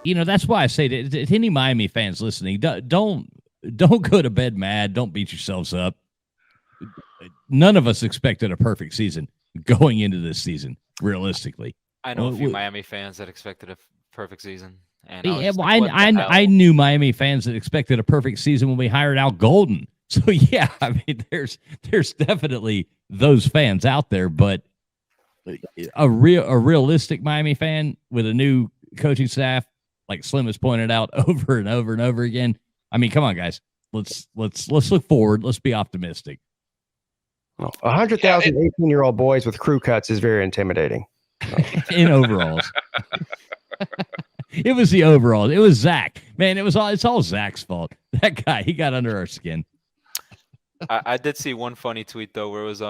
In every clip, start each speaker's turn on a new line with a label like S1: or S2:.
S1: That's why I say to any Miami fans listening, don't go to bed mad. Don't beat yourselves up. None of us expected a perfect season going into this season, realistically.
S2: I know a few Miami fans that expected a perfect season. And
S1: I knew Miami fans that expected a perfect season when we hired Al Golden. So, yeah, I mean, there's definitely those fans out there, but a realistic Miami fan with a new coaching staff, like Slim has pointed out over and over and over again. I mean, come on, guys. Let's look forward. Let's be optimistic.
S3: 100,000 18-year-old boys with crew cuts is very intimidating.
S1: In overalls. It was the overalls. It was Zach. Man, it's all Zach's fault. That guy, he got under our skin.
S2: I did see one funny tweet though, where it was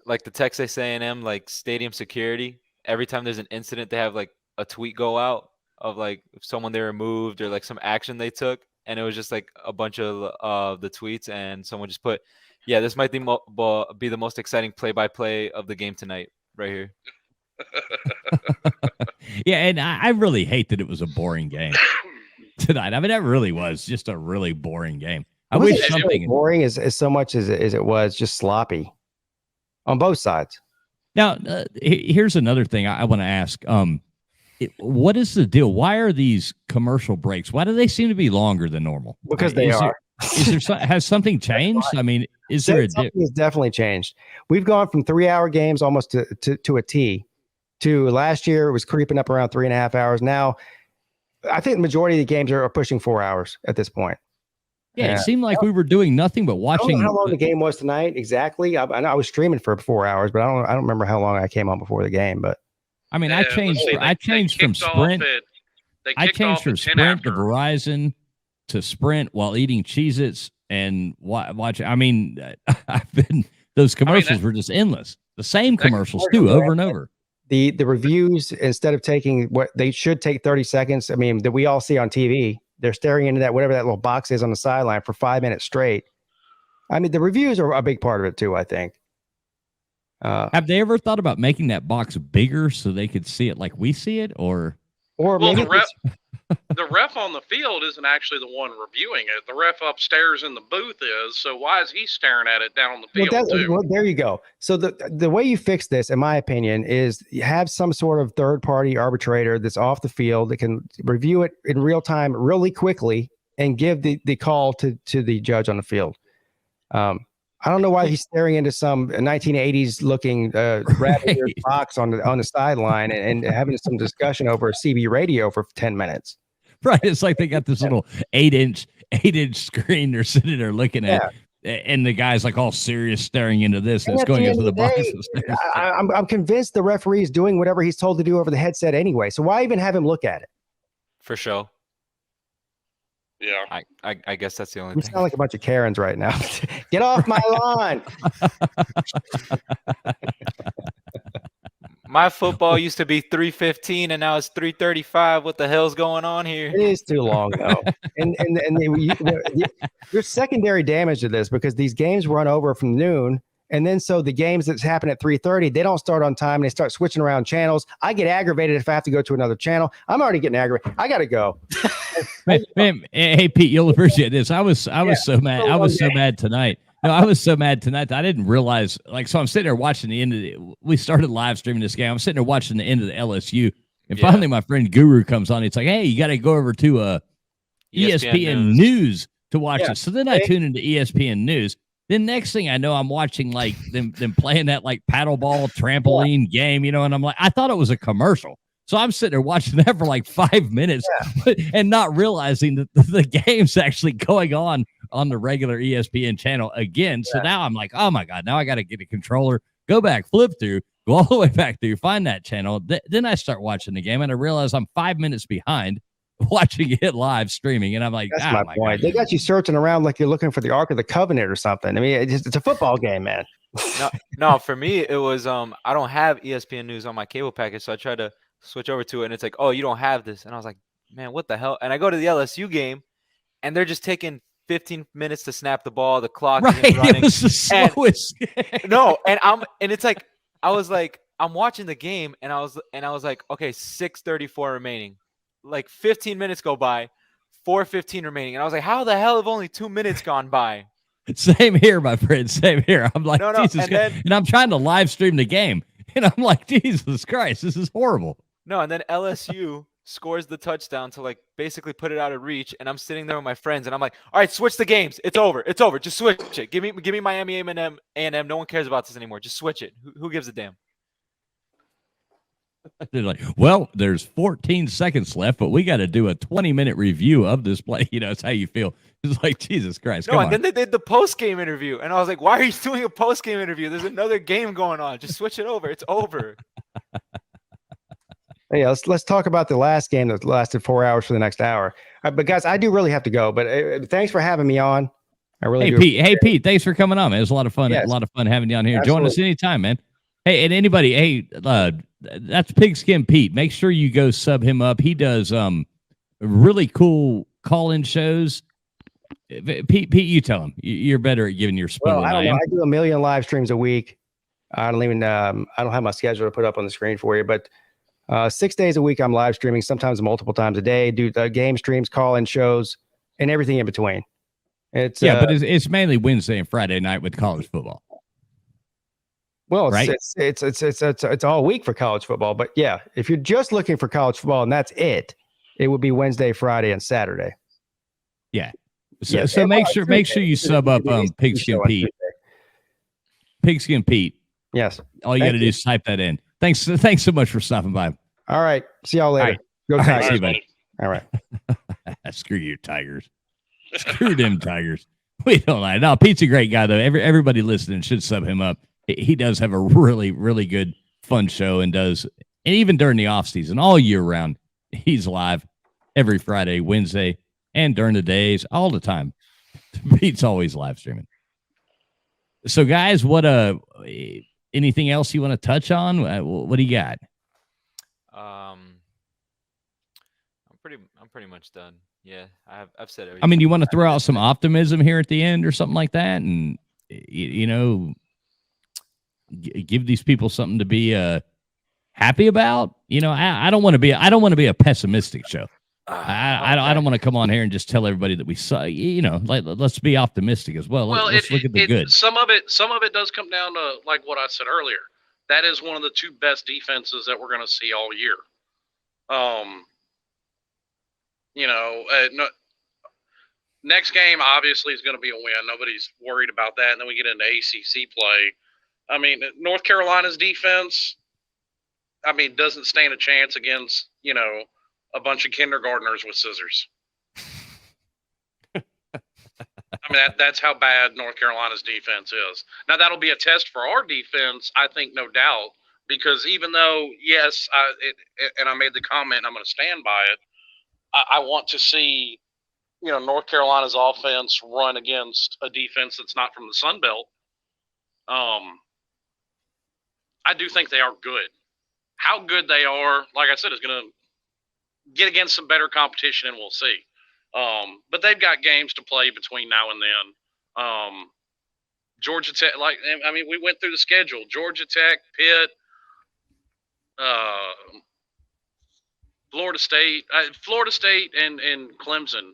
S2: like the Texas A&M like stadium security. Every time there's an incident, they have like a tweet go out of like if someone they removed or like some action they took, and it was just like a bunch of the tweets, and someone just put, "Yeah, this might be the most exciting play-by-play of the game tonight, right here."
S1: Yeah, and I really hate that it was a boring game tonight. I mean, that really was just a really boring game. I wish something
S3: boring as so much as it was just sloppy on both sides.
S1: Now, here's another thing I want to ask. What is the deal? Why are these commercial breaks? Why do they seem to be longer than normal?
S3: Because they are.
S1: Has something changed? I mean, is there
S3: something has definitely changed. We've gone from 3-hour games almost to a T. To last year, it was creeping up around 3.5 hours. Now, I think the majority of the games are pushing 4 hours at this point.
S1: Yeah, it seemed like we were doing nothing but watching.
S3: I don't know how long the game was tonight exactly. I know I was streaming for 4 hours, but I don't remember how long I came on before the game. But
S1: I mean, I changed from Sprint. I changed from Sprint to Verizon to Sprint while eating Cheez-Its and watch. I mean, those commercials were just endless. The same commercials too, over and over.
S3: The reviews, instead of taking what they should take 30 seconds, I mean, that we all see on TV, they're staring into that, whatever that little box is on the sideline for 5 minutes straight. I mean, the reviews are a big part of it too, I think.
S1: Have they ever thought about making that box bigger so they could see it like we see it? Or
S4: maybe the ref on the field isn't actually the one reviewing it. The ref upstairs in the booth is. So why is he staring at it down on the field too?
S3: Well, there you go. So the way you fix this, in my opinion, is you have some sort of third-party arbitrator that's off the field that can review it in real time really quickly and give the call to the judge on the field. I don't know why he's staring into some 1980s looking rabbit-eared box on the sideline and having some discussion over a CB radio for 10 minutes.
S1: Right. It's like they got this little 8-inch screen they're sitting there looking at. And the guy's like all serious staring into this, and it's going into the box.
S3: I'm convinced the referee is doing whatever he's told to do over the headset anyway. So why even have him look at it?
S2: For sure.
S4: Yeah,
S2: I guess that's the only
S3: thing. You sound like a bunch of Karens right now. Get off my lawn.
S2: My football used to be 3:15 and now it's 3:35. What the hell's going on here?
S3: It is too long though. and there's secondary damage to this because these games run over from noon. And then so the games that happen at 3:30, they don't start on time and they start switching around channels. I get aggravated if I have to go to another channel. I'm already getting aggravated. I got to go.
S1: man, hey Pete, you'll appreciate this. I was so mad. I was so mad tonight. No, I was so mad tonight that I didn't realize. So I'm sitting there watching the end of we started live streaming this game. I'm sitting there watching the end of the LSU, and finally my friend Guru comes on. It's like, hey, you got to go over to ESPN News to watch this. So then I tune into ESPN News. Then next thing I know, I'm watching like them playing that like paddleball trampoline game, and I'm like, I thought it was a commercial. So I'm sitting there watching that for like 5 minutes and not realizing that the game's actually going on the regular ESPN channel again. So now I'm like, oh my God, now I got to get a controller, go back, flip through, go all the way back through, find that channel. Then I start watching the game and I realize I'm 5 minutes behind watching it live streaming. And I'm like,
S3: that's my point. God. They got you searching around like you're looking for the Ark of the Covenant or something. I mean, it's a football game, man.
S2: No, for me, it was, I don't have ESPN News on my cable package. So I tried to switch over to it and it's like, oh, you don't have this. And I was like, man, what the hell? And I go to the LSU game and they're just taking 15 minutes to snap the ball. The clock isn't running.
S1: It was the slowest.
S2: And it's like, I was like, I'm watching the game and I was like, okay, 6:34 remaining. like 15 minutes go by, 4:15 remaining, and I was like, how the hell have only 2 minutes gone by?
S1: Same here, my friend. Same here. I'm like,
S2: No,
S1: Jesus
S2: and
S1: Christ. And I'm trying to live stream the game. And I'm like, Jesus Christ, this is horrible.
S2: No, and then LSU scores the touchdown to like basically put it out of reach, and I'm sitting there with my friends, and I'm like, all right, switch the games. It's over. It's over. Just switch it. Give me Miami A&M. No one cares about this anymore. Just switch it. Who gives a damn?
S1: They're like, well, there's 14 seconds left, but we got to do a 20-minute review of this play. You know, it's how you feel. It's like, Jesus Christ.
S2: No, and then they did the post-game interview, and I was like, why are you doing a post-game interview? There's another game going on. Just switch it over. It's over.
S3: Yeah, let's talk about the last game that lasted 4 hours for the next hour. But guys, I do really have to go. But thanks for having me on. I really do.
S1: Pete, thanks for coming on, man. It was a lot of fun.
S3: Yes.
S1: A lot of fun having you on here.
S3: Absolutely.
S1: Join us anytime, man. Hey, and anybody, that's Pigskin Pete. Make sure you go sub him up. He does really cool call-in shows. Pete, you tell him. You're better at giving your spiel.
S3: Well, I don't know. I do 1 million live streams a week. I don't even. I don't have my schedule to put up on the screen for you, but 6 days a week I'm live streaming, sometimes multiple times a day. Do game streams, call-in shows, and everything in between. It's
S1: but it's mainly Wednesday and Friday night with college football.
S3: Well,
S1: right?
S3: It's all week for college football, but yeah, if you're just looking for college football and that's it, it would be Wednesday, Friday, and Saturday.
S1: Yeah. So make sure you sub up Pigskin Pete. Pigskin Pete.
S3: Yes.
S1: All you got to do is type that in. Thanks so much for stopping by.
S3: All right. See y'all later.
S1: All right.
S3: Go
S1: All
S3: Tigers.
S1: right, see you, buddy.
S3: All right.
S1: Screw you, Tigers. Screw them Tigers. We don't lie. No, Pete's a great guy though. Everybody listening should sub him up. He does have a really, really good, fun show and even during the off season, all year round, he's live every Friday, Wednesday, and during the days, all the time. Pete's always live streaming. So, guys, anything else you want to touch on? What do you got?
S2: I'm pretty much done. Yeah, I've said everything.
S1: I mean, you want to throw out some optimism here at the end or something like that, and give these people something to be happy about. I don't want to be a pessimistic show. I don't want to come on here and just tell everybody that we saw. Let's be optimistic as well. Let's look at the good.
S4: Some of it does come down to like what I said earlier. That is one of the two best defenses that we're going to see all year. Next game obviously is going to be a win. Nobody's worried about that. And then we get into ACC play. I mean, North Carolina's defense, doesn't stand a chance against, a bunch of kindergartners with scissors. That's how bad North Carolina's defense is. Now, that'll be a test for our defense, I think, no doubt, because even though, yes, and I made the comment, I'm going to stand by it, I want to see, North Carolina's offense run against a defense that's not from the Sun Belt. I do think they are good. How good they are, like I said, is going to get against some better competition, and we'll see. But they've got games to play between now and then. Georgia Tech, we went through the schedule. Georgia Tech, Pitt, Florida State and Clemson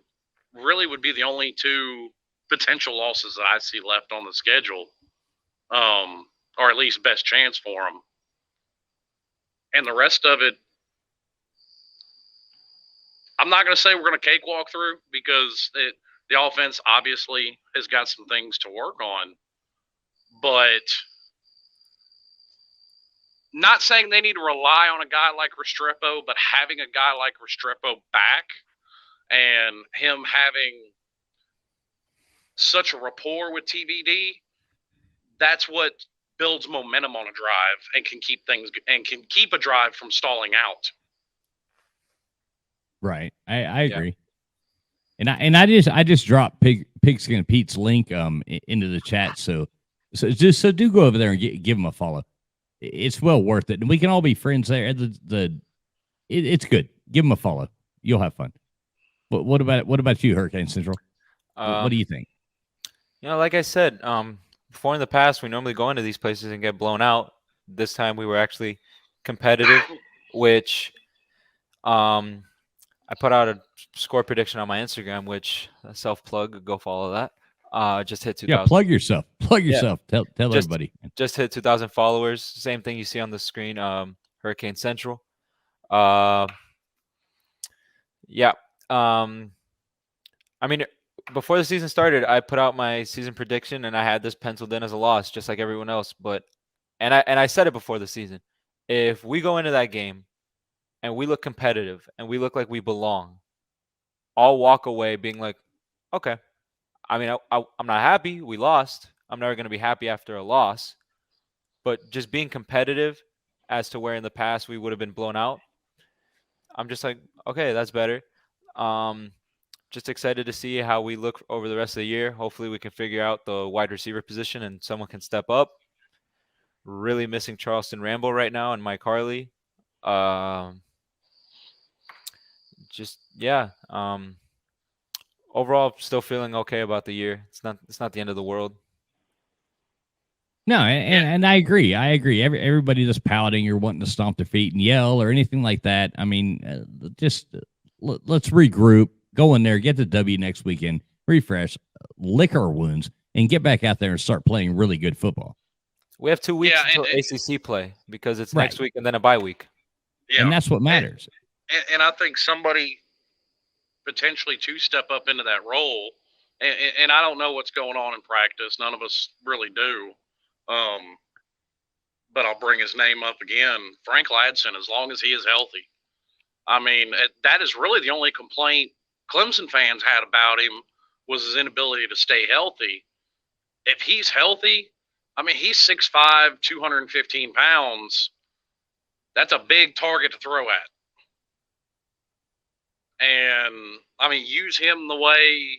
S4: really would be the only two potential losses that I see left on the schedule, or at least best chance for them. And the rest of it, I'm not going to say we're going to cakewalk through because the offense obviously has got some things to work on. But not saying they need to rely on a guy like Restrepo, but having a guy like Restrepo back and him having such a rapport with TVD, that's what builds momentum on a drive and can keep a drive from stalling out.
S1: Right. I agree. And I just dropped Pigskin Pete's link into the chat. So do go over there and give him a follow. It's well worth it. And we can all be friends there. It's good. Give him a follow. You'll have fun. What about you, Hurricane Central? What do you think?
S2: Like I said, before in the past, we normally go into these places and get blown out. This time we were actually competitive, which I put out a score prediction on my Instagram, which self plug, go follow that. Just hit 2,000.
S1: Yeah, plug yourself. Plug
S2: Yeah.
S1: yourself. Tell everybody.
S2: Just hit 2,000 followers. Same thing you see on the screen. Hurricane Central. Yeah. I mean, before the season started, I put out my season prediction, and I had this penciled in as a loss, just like everyone else. And I said it before the season. If we go into that game and we look competitive and we look like we belong, I'll walk away being like, okay. I mean, I'm not happy. We lost. I'm never going to be happy after a loss. But just being competitive as to where in the past we would have been blown out, I'm just like, okay, that's better. Just excited to see how we look over the rest of the year. Hopefully we can figure out the wide receiver position and someone can step up. Really missing Charleston Rambo right now and Mike Harley. Overall, still feeling okay about the year. It's not the end of the world.
S1: No, and I agree. Everybody just pouting or wanting to stomp their feet and yell or anything like that. I mean, let's regroup, go in there, get the W next weekend, refresh, lick our wounds, and get back out there and start playing really good football.
S2: We have 2 weeks until ACC play because it's
S1: right.
S2: next week and then a bye week.
S4: Yeah.
S1: And that's what matters.
S4: And I think somebody potentially to step up into that role. And I don't know what's going on in practice. None of us really do. But I'll bring his name up again. Frank Ladson, as long as he is healthy. I mean, that is really the only complaint Clemson fans had about him was his inability to stay healthy. If he's healthy, I mean, he's 6'5", 215 pounds. That's a big target to throw at. And, I mean, use him the way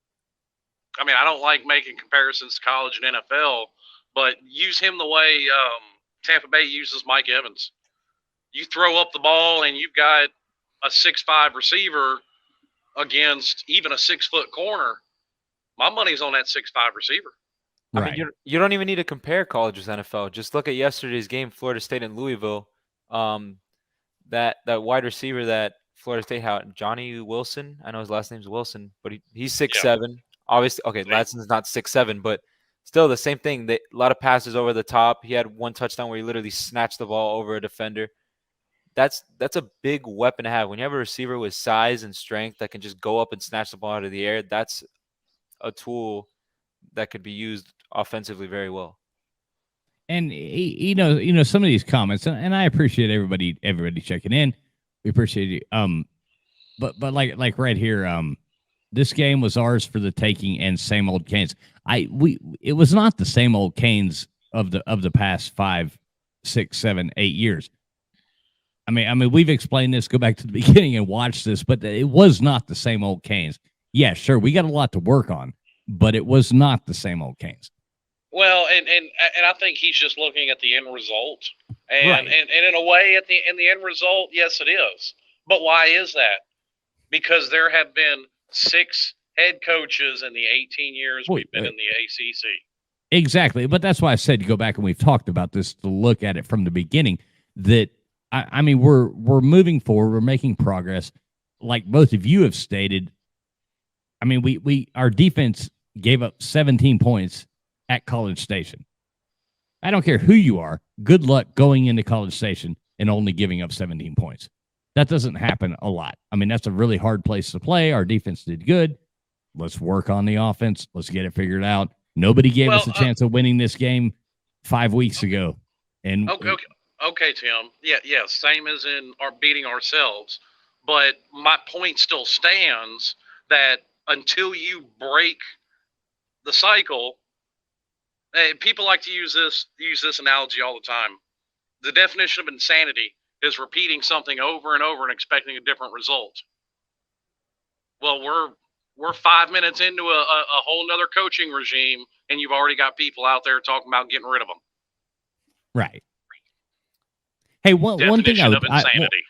S4: – I mean, I don't like making comparisons to college and NFL, but use him the way Tampa Bay uses Mike Evans. You throw up the ball and you've got a 6'5" receiver against even a 6-foot corner. My money's on that 6'5" receiver.
S1: Right.
S2: I mean, you don't even need to compare college with NFL. Just look at yesterday's game, Florida State and Louisville. That wide receiver that Florida State had, Johnny Wilson. I know his last name's Wilson, but he's 6'7". Obviously, okay, Ladson's not 6'7", but still the same thing. A lot of passes over the top. He had one touchdown where he literally snatched the ball over a defender. That's a big weapon to have. When you have a receiver with size and strength that can just go up and snatch the ball out of the air, that's a tool that could be used offensively very well.
S1: And you know some of these comments, and I appreciate everybody checking in. We appreciate you. But like right here, this game was ours for the taking, and same old Canes. It was not the same old Canes of the past 5, 6, 7, 8 years. I mean, we've explained this. Go back to the beginning and watch this, but it was not the same old Canes. Yeah, sure, we got a lot to work on, but it was not the same old Canes.
S4: Well, and I think he's just looking at the end result, and
S1: Right.
S4: and in a way, in the end result, yes, it is. But why is that? Because there have been 6 head coaches in the 18 years we've been in the ACC.
S1: Exactly, but that's why I said to go back, and we've talked about this, to look at it from the beginning. That I mean, we're moving forward, we're making progress, like both of you have stated. I mean, we our defense gave up 17 points at College Station. I don't care who you are. Good luck going into College Station and only giving up 17 points. That doesn't happen a lot. I mean, that's a really hard place to play. Our defense did good. Let's work on the offense. Let's get it figured out. Nobody gave us a chance of winning this game 5 weeks ago. And
S4: okay, Tim. Yeah, same as in our beating ourselves. But my point still stands that until you break the cycle, people like to use this analogy all the time. The definition of insanity is repeating something over and over and expecting a different result. Well, we're 5 minutes into a whole nother coaching regime, and you've already got people out there talking about getting rid of them.
S1: Right. Hey, one thing
S4: of insanity.